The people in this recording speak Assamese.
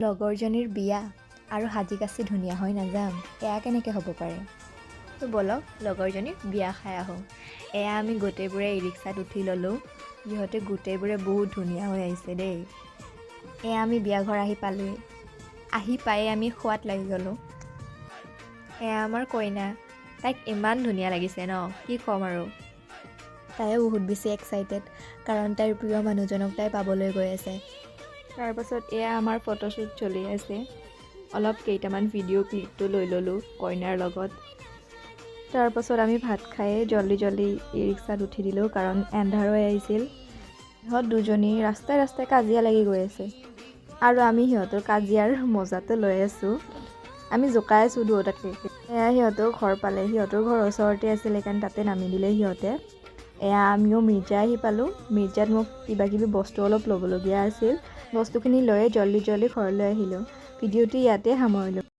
লগৰজনীৰ বিয়া আৰু সাজি কাচি ধুনীয়া হৈ নাযাম, এয়া কেনেকৈ হ'ব পাৰে? তো ব'লক লগৰজনীৰ বিয়া খাই আহোঁ। এয়া আমি গোটেইবোৰে ই ৰিক্সাত উঠি ল'লোঁ। সিহঁতে গোটেইবোৰে বহুত ধুনীয়া হৈ আহিছে দেই। এয়া আমি বিয়া ঘৰ আহি পালোঁহি। আহি পায়ে আমি খোৱাত লাগি গ'লোঁ। এয়া আমাৰ কইনা, তাইক ইমান ধুনীয়া লাগিছে ন, কি ক'ম আৰু। তাইও বহুত বেছি এক্সাইটেড, কাৰণ তাইৰ প্ৰিয় মানুহজনক তাই পাবলৈ গৈ আছে। তাৰপাছত এয়া আমাৰ ফটোশ্বুট চলি আছে। অলপ কেইটামান ভিডিঅ' ক্লিপটো লৈ ল'লোঁ কইনাৰ লগত। তাৰপাছত আমি ভাত খায়ে জল্দি ই ৰিক্সাত উঠি দিলোঁ, কাৰণ এন্ধাৰ হৈ আহিছিল। সিহঁত দুজনী ৰাস্তাই ৰাস্তাই কাজিয়া লাগি গৈ আছে, আৰু আমি সিহঁতৰ কাজিয়াৰ মজাটো লৈ আছোঁ। আমি জোকাই আছোঁ দুয়োটাকে। এয়া সিহঁতৰ ঘৰ পালে, সিহঁতৰ ঘৰ ওচৰতে আছিল, সেইকাৰণে তাতে নামি দিলে সিহঁতে। এয়া আমিও মিৰ্জা আহি পালোঁ। মিৰ্জাত মোক কিবাকিবি বস্তু অলপ ল'বলগীয়া আছিল। বস্তুখিনি লৈয়ে জল্দি ঘৰলৈ আহিলোঁ। ভিডিঅ'টো ইয়াতে সামৰিলোঁ।